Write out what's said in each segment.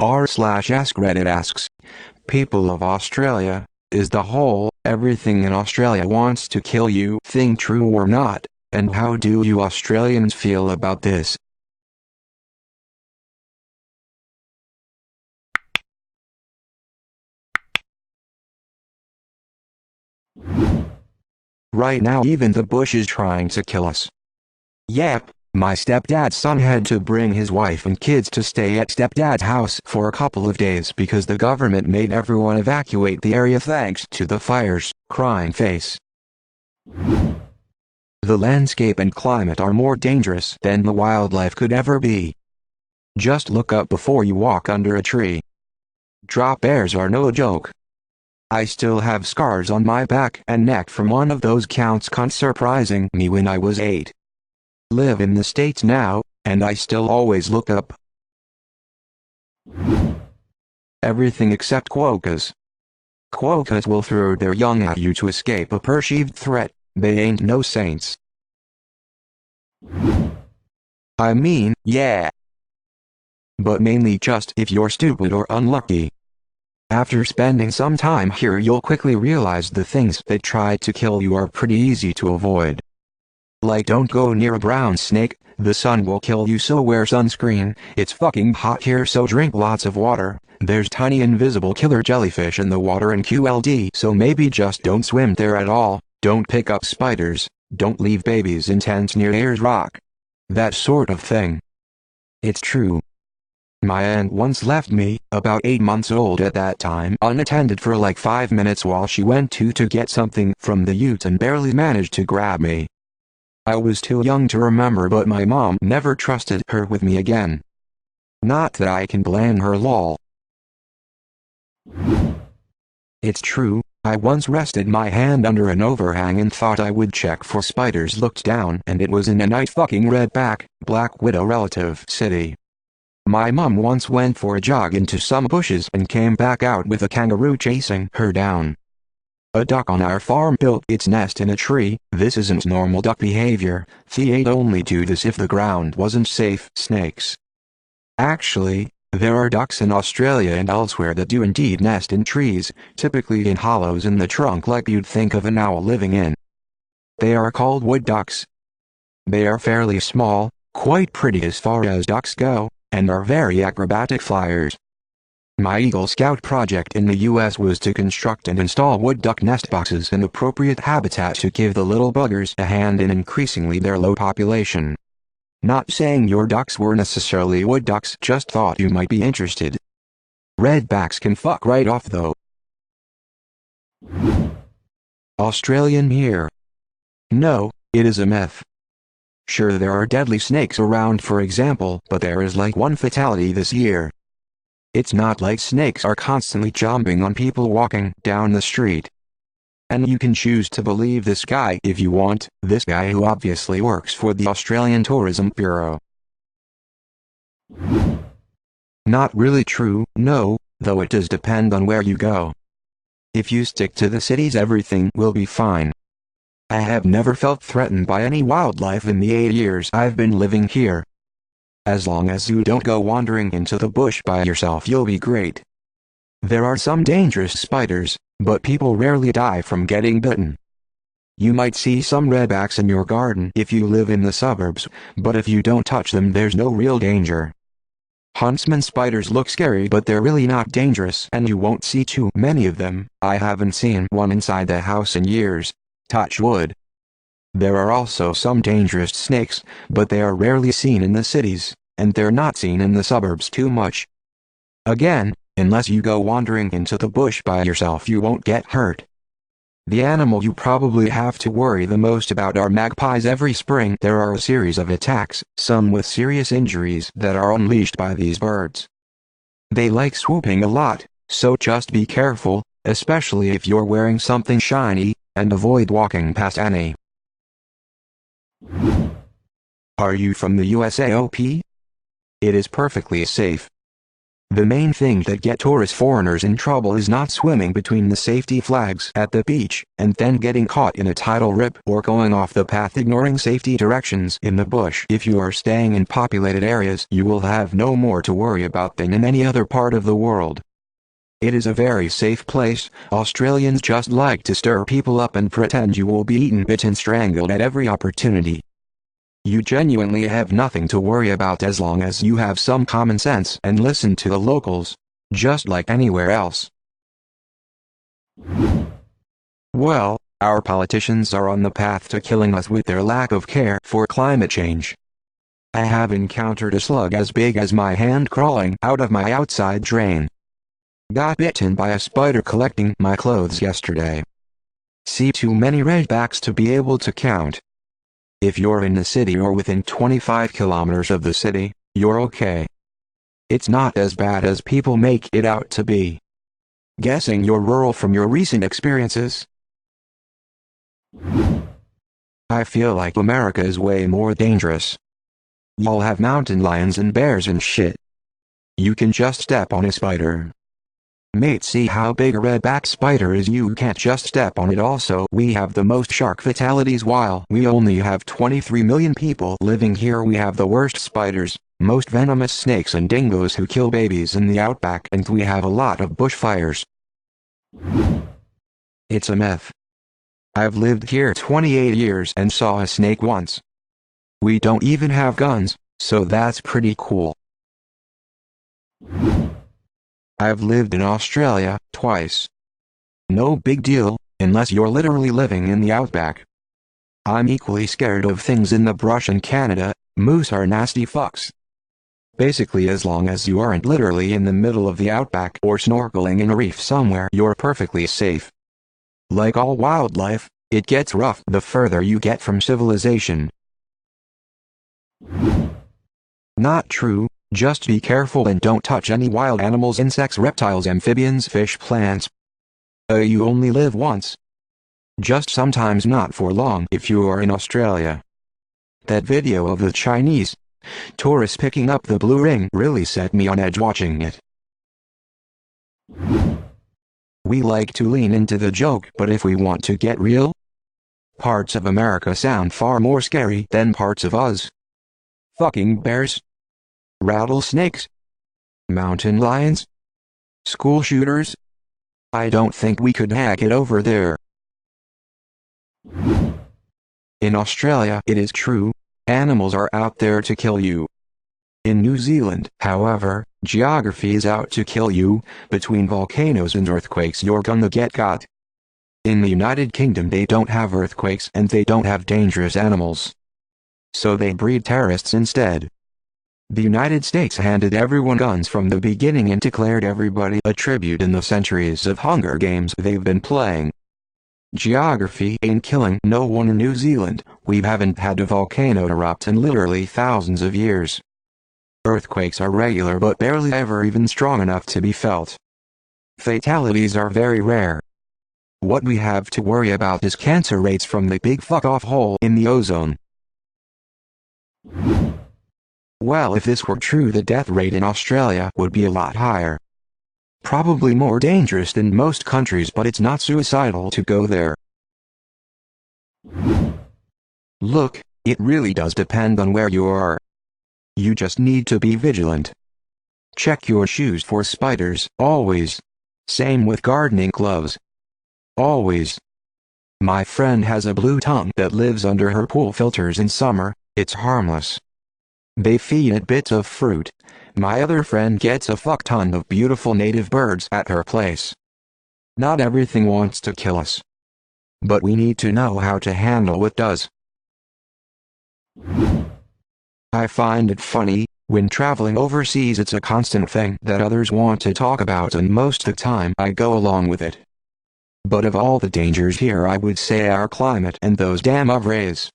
r/askreddit asks, people of Australia, is the whole "everything in Australia wants to kill you" thing true or not, and how do you Australians feel about this? Right now even the bush is trying to kill us. Yep, my stepdad's son had to bring his wife and kids to stay at stepdad's house for a couple of days because the government made everyone evacuate the area thanks to the fires. Crying face. The landscape and climate are more dangerous than the wildlife could ever be. Just look up before you walk under a tree. Drop bears are no joke. I still have scars on my back and neck from one of those counts surprising me when I was 8. Live in the States now, and I still always look up. Everything except quokkas. Quokkas will throw their young at you to escape a perceived threat. They ain't no saints. I mean, yeah. But mainly just if you're stupid or unlucky. After spending some time here you'll quickly realize the things that try to kill you are pretty easy to avoid. Like don't go near a brown snake, the sun will kill you so wear sunscreen, it's fucking hot here so drink lots of water, there's tiny invisible killer jellyfish in the water and QLD so maybe just don't swim there at all, don't pick up spiders, don't leave babies in tents near Ayers Rock. That sort of thing. It's true. My aunt once left me, about 8 months old at that time, unattended for like 5 minutes while she went to get something from the ute and barely managed to grab me. I was too young to remember but my mom never trusted her with me again. Not that I can blame her lol. It's true, I once rested my hand under an overhang and thought I would check for spiders, looked down and it was in a night fucking redback, black widow relative city. My mom once went for a jog into some bushes and came back out with a kangaroo chasing her down. A duck on our farm built its nest in a tree. This isn't normal duck behavior, they'd only do this if the ground wasn't safe. Snakes. Actually, there are ducks in Australia and elsewhere that do indeed nest in trees, typically in hollows in the trunk like you'd think of an owl living in. They are called wood ducks. They are fairly small, quite pretty as far as ducks go, and are very acrobatic flyers. My Eagle Scout project in the US was to construct and install wood duck nest boxes in appropriate habitat to give the little buggers a hand in increasingly their low population. Not saying your ducks were necessarily wood ducks, just thought you might be interested. Redbacks can fuck right off though. Australian here. No, it is a myth. Sure there are deadly snakes around for example, but there is like one fatality this year. It's not like snakes are constantly jumping on people walking down the street. And you can choose to believe this guy if you want, this guy who obviously works for the Australian Tourism Bureau. Not really true, no, though it does depend on where you go. If you stick to the cities everything will be fine. I have never felt threatened by any wildlife in the 8 years I've been living here. As long as you don't go wandering into the bush by yourself you'll be great. There are some dangerous spiders, but people rarely die from getting bitten. You might see some redbacks in your garden if you live in the suburbs, but if you don't touch them there's no real danger. Huntsman spiders look scary but they're really not dangerous and you won't see too many of them. I haven't seen one inside the house in years. Touch wood. There are also some dangerous snakes, but they are rarely seen in the cities, and they're not seen in the suburbs too much. Again, unless you go wandering into the bush by yourself you won't get hurt. The animal you probably have to worry the most about are magpies. Every spring there are a series of attacks, some with serious injuries that are unleashed by these birds. They like swooping a lot, so just be careful, especially if you're wearing something shiny, and avoid walking past any. Are you from the USAOP? It is perfectly safe. The main thing that get tourist foreigners in trouble is not swimming between the safety flags at the beach, and then getting caught in a tidal rip or going off the path ignoring safety directions in the bush. If you are staying in populated areas, you will have no more to worry about than in any other part of the world. It is a very safe place. Australians just like to stir people up and pretend you will be eaten, bitten, strangled at every opportunity. You genuinely have nothing to worry about as long as you have some common sense and listen to the locals, just like anywhere else. Well, our politicians are on the path to killing us with their lack of care for climate change. I have encountered a slug as big as my hand crawling out of my outside drain. Got bitten by a spider collecting my clothes yesterday. See too many redbacks to be able to count. If you're in the city or within 25 kilometers of the city, you're okay. It's not as bad as people make it out to be. Guessing you're rural from your recent experiences? I feel like America is way more dangerous. Y'all have mountain lions and bears and shit. You can just step on a spider. Mate, see how big a redback spider is, you can't just step on it. Also, we have the most shark fatalities while we only have 23 million people living here. We have the worst spiders, most venomous snakes and dingoes who kill babies in the outback, and we have a lot of bushfires. It's a myth. I've lived here 28 years and saw a snake once. We don't even have guns, so that's pretty cool. I've lived in Australia twice. No big deal, unless you're literally living in the outback. I'm equally scared of things in the brush in Canada. Moose are nasty fucks. Basically, as long as you aren't literally in the middle of the outback or snorkeling in a reef somewhere, you're perfectly safe. Like all wildlife, it gets rough the further you get from civilization. Not true. Just be careful and don't touch any wild animals, insects, reptiles, amphibians, fish, plants. You only live once. Just sometimes not for long if you are in Australia. That video of the Chinese tourists picking up the blue ring really set me on edge watching it. We like to lean into the joke, but if we want to get real, parts of America sound far more scary than parts of us. Fucking bears. Rattlesnakes? Mountain lions? School shooters? I don't think we could hack it over there. In Australia, it is true, animals are out there to kill you. In New Zealand, however, geography is out to kill you. Between volcanoes and earthquakes, you're gonna get got. In the United Kingdom, they don't have earthquakes and they don't have dangerous animals. So they breed terrorists instead. The United States handed everyone guns from the beginning and declared everybody a tribute in the centuries of Hunger Games they've been playing. Geography ain't killing no one in New Zealand. We haven't had a volcano erupt in literally thousands of years. Earthquakes are regular but barely ever even strong enough to be felt. Fatalities are very rare. What we have to worry about is cancer rates from the big fuck-off hole in the ozone. Well, if this were true, the death rate in Australia would be a lot higher. Probably more dangerous than most countries, but it's not suicidal to go there. Look, it really does depend on where you are. You just need to be vigilant. Check your shoes for spiders, always. Same with gardening gloves. Always. My friend has a blue tongue that lives under her pool filters in summer. It's harmless. They feed it bits of fruit. My other friend gets a fuck ton of beautiful native birds at her place. Not everything wants to kill us. But we need to know how to handle what does. I find it funny, when traveling overseas it's a constant thing that others want to talk about, and most of the time I go along with it. But of all the dangers here, I would say our climate and those damn UVrays.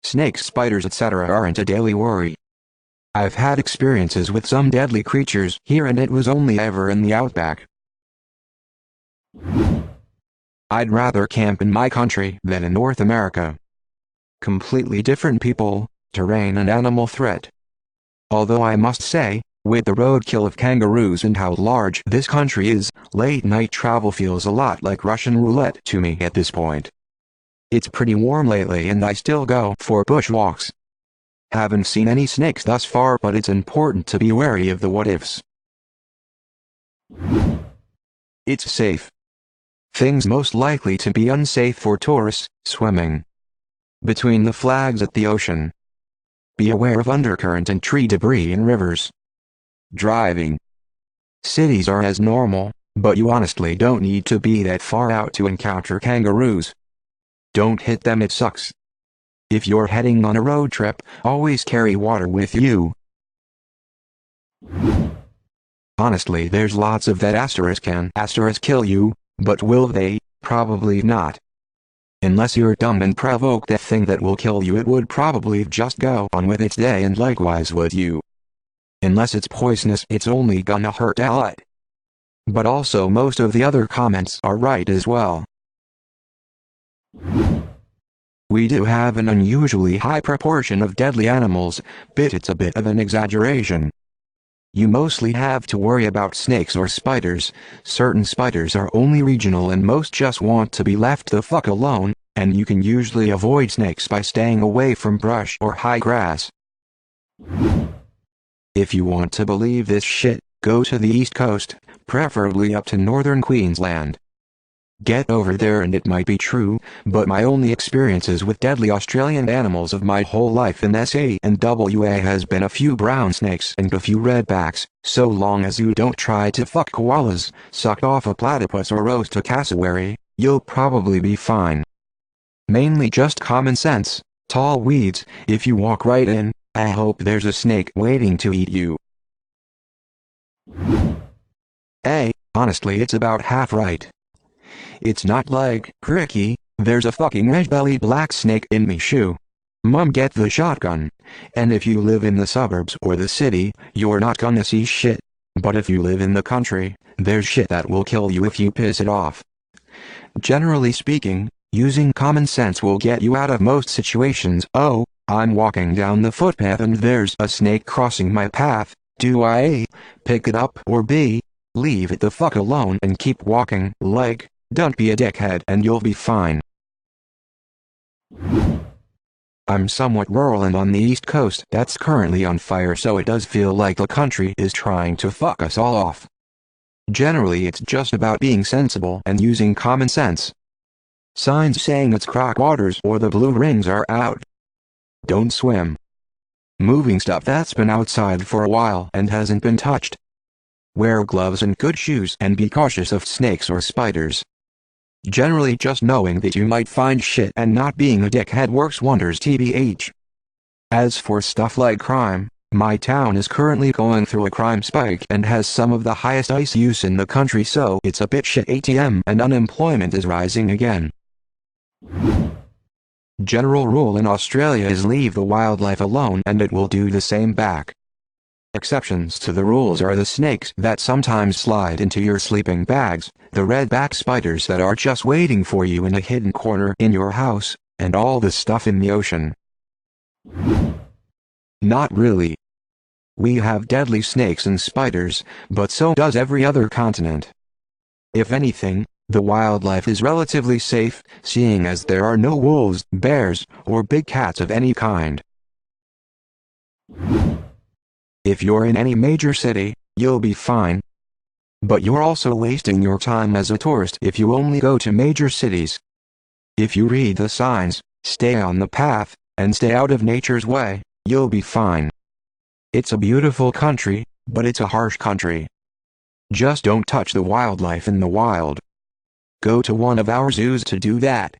Snakes, spiders, etc. aren't a daily worry. I've had experiences with some deadly creatures here, and it was only ever in the outback. I'd rather camp in my country than in North America. Completely different people, terrain and animal threat. Although I must say, With the roadkill of kangaroos and how large this country is, late night travel feels a lot like Russian roulette to me at this point. It's pretty warm lately and I still go for bushwalks. Haven't seen any snakes thus far, but it's important to be wary of the what-ifs. It's safe. Things most likely to be unsafe for tourists: swimming between the flags at the ocean. Be aware of undercurrent and tree debris in rivers. Driving. Cities are as normal, but you honestly don't need to be that far out to encounter kangaroos. Don't hit them, it sucks. If you're heading on a road trip, always carry water with you. Honestly, there's lots of that can kill you, but will they? Probably not. Unless you're dumb and provoke that thing that will kill you, it would probably just go on with its day, and likewise would you. Unless it's poisonous, it's only gonna hurt a lot. But also most of the other comments are right as well. We do have an unusually high proportion of deadly animals, but it's a bit of an exaggeration. You mostly have to worry about snakes or spiders. Certain spiders are only regional and most just want to be left the fuck alone, and you can usually avoid snakes by staying away from brush or high grass. If you want to believe this shit, go to the East Coast, preferably up to northern Queensland. Get over there and it might be true, but my only experiences with deadly Australian animals of my whole life in SA and WA has been a few brown snakes and a few redbacks. So long as you don't try to fuck koalas, suck off a platypus or roast a cassowary, you'll probably be fine. Mainly just common sense. Tall weeds, if you walk right in, I hope there's a snake waiting to eat you. Honestly, it's about half right. It's not like, Ricky, there's a fucking red-bellied black snake in me shoe. Mom, get the shotgun. And if you live in the suburbs or the city, you're not gonna see shit. But if you live in the country, there's shit that will kill you if you piss it off. Generally speaking, using common sense will get you out of most situations. Oh, I'm walking down the footpath and there's a snake crossing my path. Do I A, pick it up, or B, leave it the fuck alone and keep walking? Like, don't be a dickhead and you'll be fine. I'm somewhat rural and on the East Coast that's currently on fire, so it does feel like the country is trying to fuck us all off. Generally it's just about being sensible and using common sense. Signs saying it's crock waters or the blue rings are out. Don't swim. Moving stuff that's been outside for a while and hasn't been touched. Wear gloves and good shoes and be cautious of snakes or spiders. Generally just knowing that you might find shit and not being a dickhead works wonders, tbh. As for stuff like crime, my town is currently going through a crime spike and has some of the highest ICE use in the country, so it's a bit shit ATM, and unemployment is rising again. General rule in Australia is leave the wildlife alone and it will do the same back. Exceptions to the rules are the snakes that sometimes slide into your sleeping bags, the redback spiders that are just waiting for you in a hidden corner in your house, and all the stuff in the ocean. Not really. We have deadly snakes and spiders, but so does every other continent. If anything, the wildlife is relatively safe, seeing as there are no wolves, bears, or big cats of any kind. If you're in any major city, you'll be fine. But you're also wasting your time as a tourist if you only go to major cities. If you read the signs, stay on the path, and stay out of nature's way, you'll be fine. It's a beautiful country, but it's a harsh country. Just don't touch the wildlife in the wild. Go to one of our zoos to do that.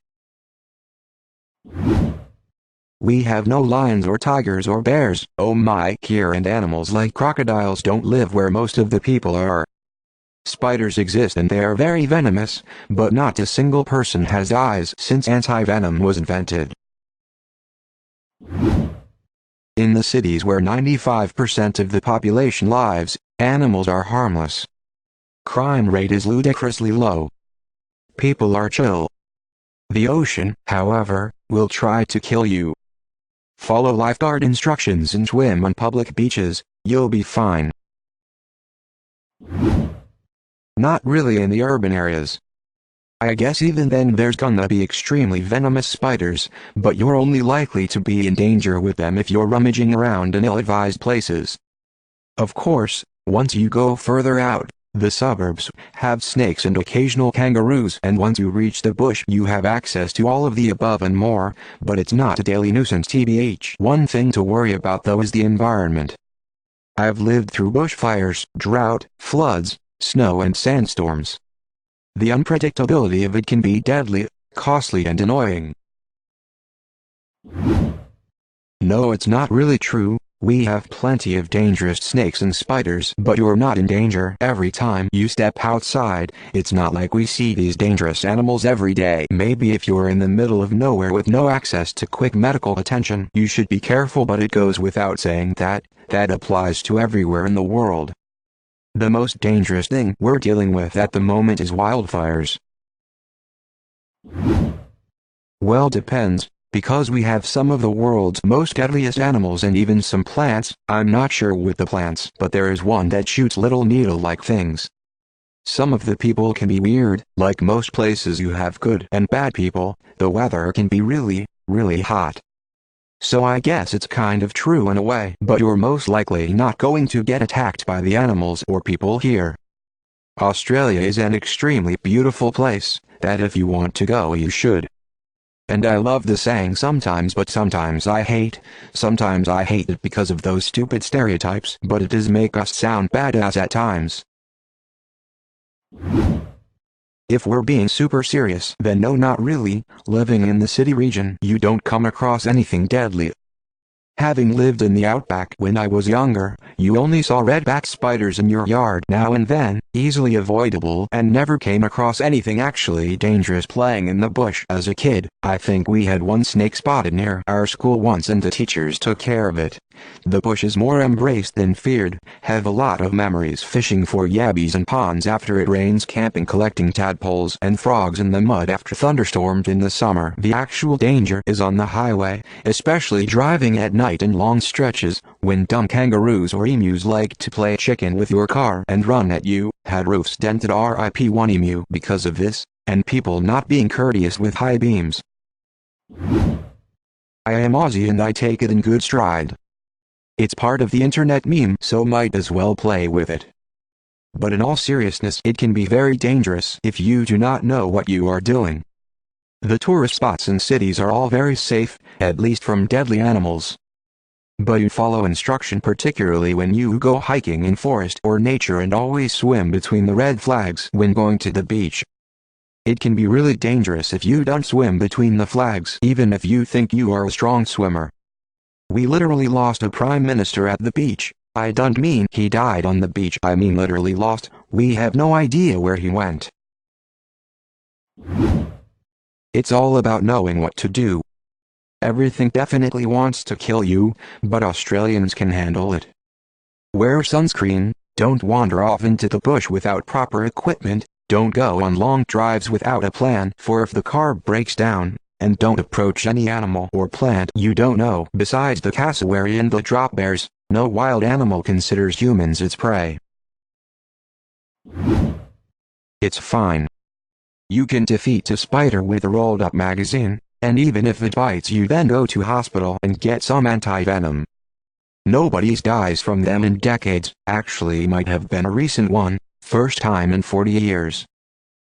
We have no lions or tigers or bears, oh my, here, and animals like crocodiles don't live where most of the people are. Spiders exist and they are very venomous, but not a single person has eyes since anti-venom was invented. In the cities where 95% of the population lives, animals are harmless. Crime rate is ludicrously low. People are chill. The ocean, however, will try to kill you. Follow lifeguard instructions and swim on public beaches, you'll be fine. Not really in the urban areas. I guess even then there's gonna be extremely venomous spiders, but you're only likely to be in danger with them if you're rummaging around in ill-advised places. Of course, once you go further out, the suburbs have snakes and occasional kangaroos, and once you reach the bush you have access to all of the above and more, but it's not a daily nuisance tbh. One thing to worry about though is the environment. I've lived through bushfires, drought, floods, snow and sandstorms. The unpredictability of it can be deadly, costly and annoying. No, it's not really true. We have plenty of dangerous snakes and spiders, but you're not in danger every time you step outside. It's not like we see these dangerous animals every day. Maybe if you're in the middle of nowhere with no access to quick medical attention, you should be careful, but it goes without saying that applies to everywhere in the world. The most dangerous thing we're dealing with at the moment is wildfires. Well, depends. Because we have some of the world's most deadliest animals and even some plants. I'm not sure with the plants, but there is one that shoots little needle-like things. Some of the people can be weird. Like most places you have good and bad people, the weather can be really, really hot. So I guess it's kind of true in a way, but you're most likely not going to get attacked by the animals or people here. Australia is an extremely beautiful place, that if you want to go you should. And I love the saying sometimes, but sometimes I hate it because of those stupid stereotypes, but it does make us sound badass at times. If we're being super serious, then no, not really. Living in the city region, you don't come across anything deadly. Having lived in the outback when I was younger, you only saw redback spiders in your yard now and then, easily avoidable, and never came across anything actually dangerous playing in the bush. As a kid, I think we had one snake spotted near our school once and the teachers took care of it. The bush is more embraced than feared. Have a lot of memories fishing for yabbies and ponds after it rains, camping, collecting tadpoles and frogs in the mud after thunderstorms in the summer. The actual danger is on the highway, especially driving at night in long stretches, when dumb kangaroos or emus like to play chicken with your car and run at you. Had roofs dented. RIP one emu because of this, and people not being courteous with high beams. I am Aussie and I take it in good stride. It's part of the internet meme, so might as well play with it. But in all seriousness, it can be very dangerous if you do not know what you are doing. The tourist spots in cities are all very safe, at least from deadly animals. But you follow instruction, particularly when you go hiking in forest or nature, and always swim between the red flags when going to the beach. It can be really dangerous if you don't swim between the flags, even if you think you are a strong swimmer. We literally lost a prime minister at the beach. I don't mean he died on the beach, I mean literally lost. We have no idea where he went. It's all about knowing what to do. Everything definitely wants to kill you, but Australians can handle it. Wear sunscreen, don't wander off into the bush without proper equipment, don't go on long drives without a plan for if the car breaks down, and don't approach any animal or plant you don't know. Besides the cassowary and the drop bears, no wild animal considers humans its prey. It's fine. You can defeat a spider with a rolled up magazine, and even if it bites you, then go to hospital and get some anti-venom. Nobody's dies from them in decades. Actually might have been a recent one, first time in 40 years.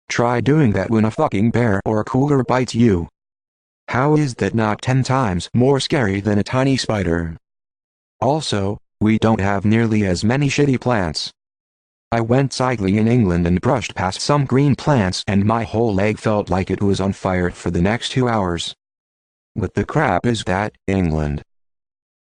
Try doing that when a fucking bear or a cougar bites you. How is that not 10 times more scary than a tiny spider? Also, we don't have nearly as many shitty plants. I went cycling in England and brushed past some green plants and my whole leg felt like it was on fire for the next 2 hours. What the crap is that, England?